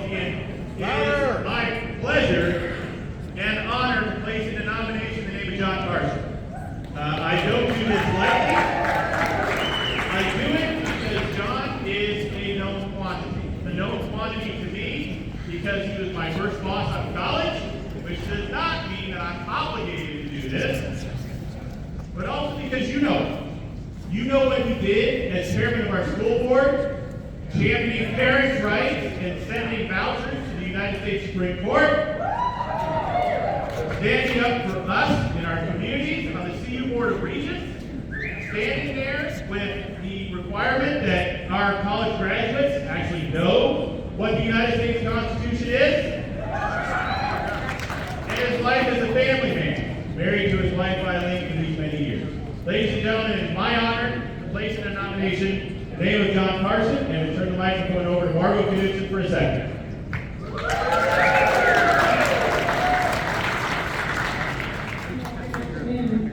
It is my pleasure and honor to place in the nomination the name of John Carson. I don't do this lightly. I do it because John is a known quantity. A known quantity to me because he was my first boss out of college, which does not mean that I'm obligated to do this, but also because you know him. You know what he did as chairman of our school board, championing parents' rights and sending vouchers to the United States Supreme Court, standing up for us in our communities on the CU Board of Regents, standing there with the requirement that our college graduates actually know what the United States Constitution is, and his life as a family man, married to his wife Eileen for these many years. Ladies and gentlemen, it is my honor to place in a nomination the name of John Carson and to turn the microphone over to Margot Knudsen for a second.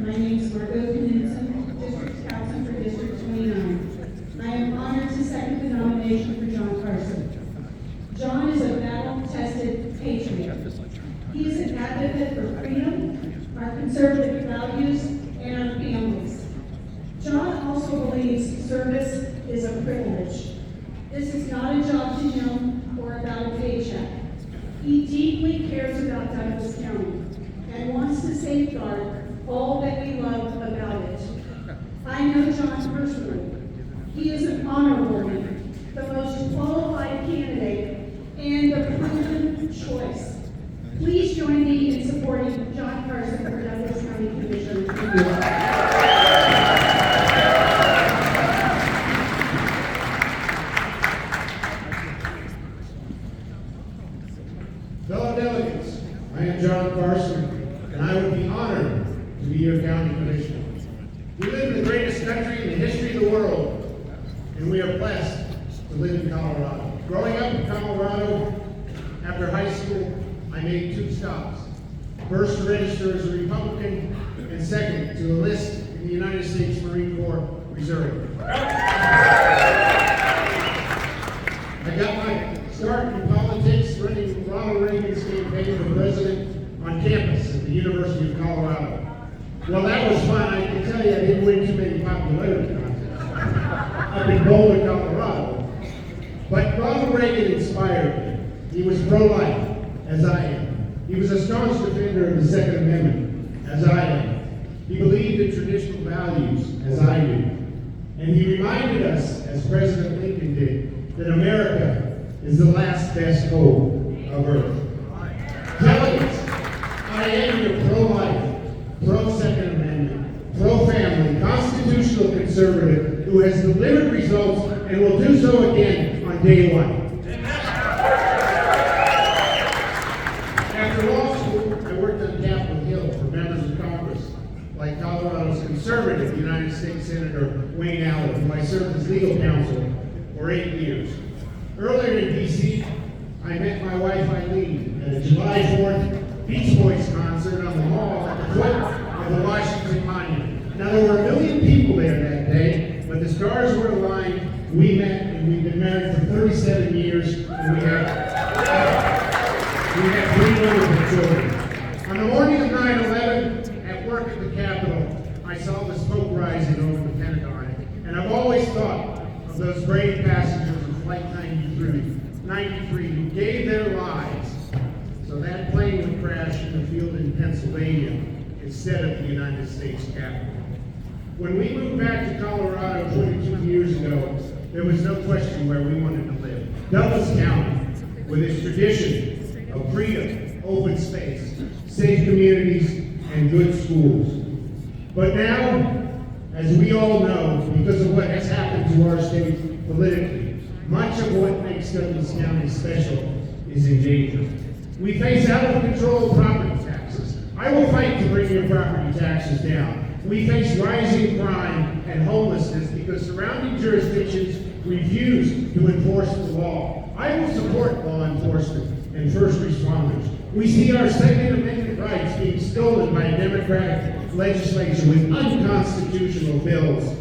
My name is Margot Knudsen, District Council for District 29. I am honored to second the nomination for John Carson. John is a battle-tested patriot. He is an advocate for freedom, our conservative values, and our families. John also believes service is a privilege. This is not a job to him or about a paycheck. He deeply cares about Douglas County and wants to safeguard all that we love about it. I know John personally. He is an honorable man, the most qualified candidate, and the proven choice. Please join me in supporting John Carson for Douglas County Commissioner. Thank you. Fellow delegates, I am John Carson, and I would be honored to be your county commissioner. We live in the greatest country in the history of the world, and we are blessed to live in Colorado. Growing up in Colorado, after high school, I made 2 stops. First, to register as a Republican, and second, to enlist in the United States Marine Corps Reserve. I got my start in politics running Ronald Reagan's campaign for president on campus at the University of Colorado. Well, that was fun. I can tell you I didn't win too many popularity contests up in Boulder, Colorado. But Ronald Reagan inspired me. He was pro-life, as I am. He was a staunch defender of the Second Amendment, as I am. He believed in traditional values, as I do. And he reminded us, as President Lincoln did, that America is the last best hope of Earth. Delegates, I am your pro-life, pro-Second Amendment, pro-family, constitutional conservative who has delivered results and will do so again on day one. After law school, I worked on Capitol Hill for members of Congress, like Colorado's conservative United States Senator Wayne Allen, who I served as legal counsel for 8 years. Earlier in D.C., I met my wife Eileen at a July 4th Beach Boys concert on the mall at the foot of the Washington Monument. Now, there were 1 million people there that day, but the stars were aligned. We met, and we've been married for 37 years, and we have 3 wonderful children. On the morning of 9/11, at work at the Capitol, I saw the smoke rising over the Pentagon, and I've always thought of those brave passengers of Flight 93 who gave their lives so that plane would crash in the field in Pennsylvania instead of the United States Capitol. When we moved back to Colorado 22 years ago, there was no question where we wanted to live. Douglas County, with its tradition of freedom, open space, safe communities, and good schools. But now, as we all know, because of what has happened to our state politically, much of what makes Douglas County special is in danger. We face out-of-control property taxes. I will fight to bring your property taxes down. We face rising crime and homelessness because surrounding jurisdictions refuse to enforce the law. I will support law enforcement and first responders. We see our Second Amendment rights being stolen by a Democratic legislature with unconstitutional bills.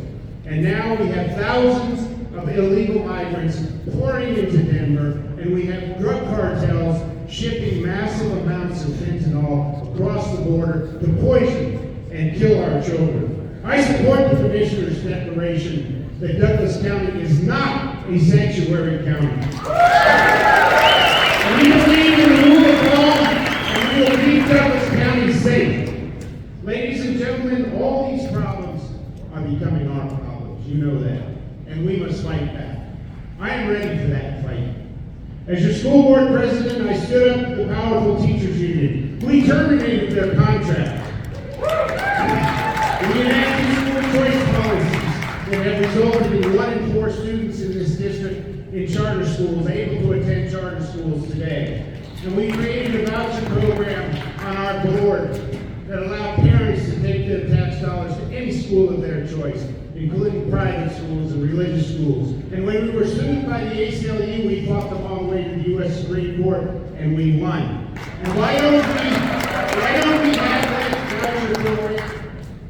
And now we have thousands of illegal migrants pouring into Denver, and we have drug cartels shipping massive amounts of fentanyl across the border to poison and kill our children. I support the Commissioner's declaration that Douglas County is not a sanctuary county. And we believe in the rule of law, and we will keep Douglas County safe. Ladies and gentlemen, all these problems are becoming our problems. You know that. And we must fight back. I am ready for that fight. As your school board president, I stood up to the powerful teachers union. We terminated their contract. We enacted school choice policies that have resulted in 1 in 4 students in this district in charter schools able to attend charter schools today. And we created a voucher program on our board that allowed parents to take their tax dollars to any school of their choice, including private schools and religious schools. And when we were sued by the ACLU, we fought them all the way to the U.S. Supreme Court, and we won. And why don't we have that voucher program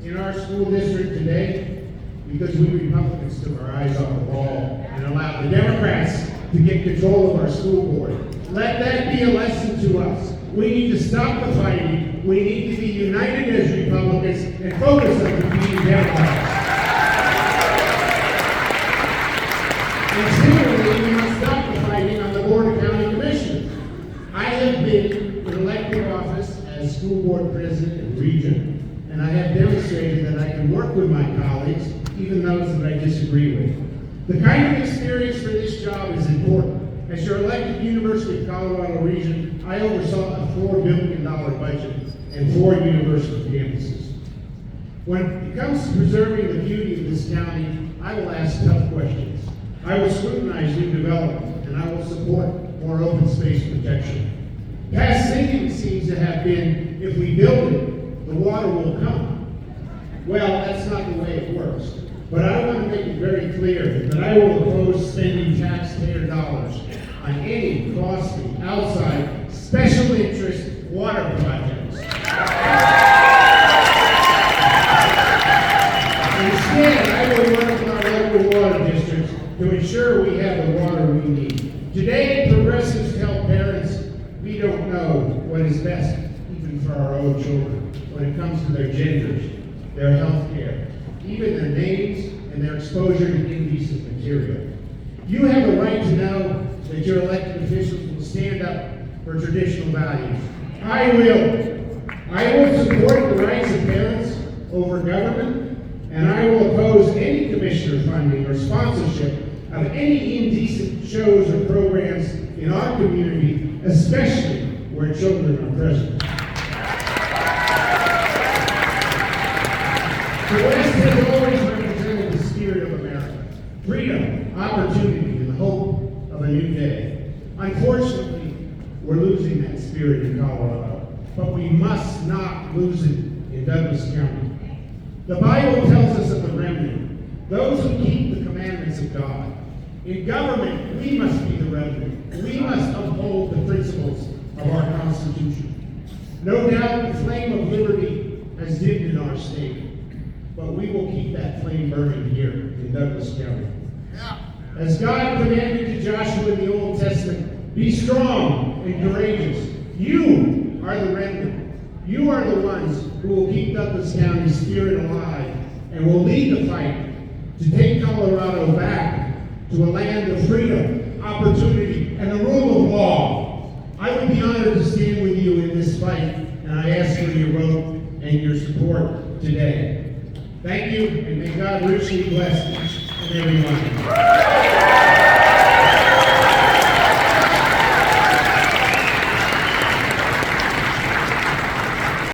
in our school district today? Because we Republicans took our eyes off the ball and allowed the Democrats to get control of our school board. Let that be a lesson to us. We need to stop the fighting. We need to be united as Republicans and focus on defeating Democrats. And similarly, we must stop the fighting on the Board of County Commissioners. I have been in elected office as school board president and regent, and I have demonstrated that I can work with my colleagues, even those that I disagree with. The kind of experience for this job is important. As your elected University of Colorado region, I oversaw a $4 billion budget and 4 university campuses. When it comes to preserving the beauty of this county, I will ask tough questions. I will scrutinize new development, and I will support more open space protection. Past thinking seems to have been, if we build it, the water will come. Well, that's not the way it works. But I want to make it very clear that I will oppose spending taxpayer dollars on any costly, outside, special interest water projects. Instead, I will work with our local water districts to ensure we have the water we need. Today, progressives tell parents we don't know what is best, even for our own children, when it comes to their genders, their health care, even their names and their exposure to indecent material. You have the right to know that your elected officials will stand up for traditional values. I will support the rights of parents over government, and I will oppose any commissioner funding or sponsorship of any indecent shows or programs in our community, especially where children are present. The West has always represented the spirit of America, freedom, opportunity, and the hope of a new day. Unfortunately, we're losing that spirit in Colorado, but we must not lose it in Douglas County. The Bible tells us of the remnant, those who keep the commandments of God. In government, we must be the remnant. We must uphold the principles of our Constitution. No doubt the flame of liberty has dimmed in our state, but we will keep that flame burning here in Douglas County. As God commanded to Joshua in the Old Testament, be strong and courageous. You are the remnant. You are the ones who will keep Douglas County's spirit alive and will lead the fight to take Colorado back to a land of freedom, opportunity, and the rule of law. I would be honored to stand with you in this fight, and I ask for your vote and your support today. Thank you, and may God richly bless each and every one.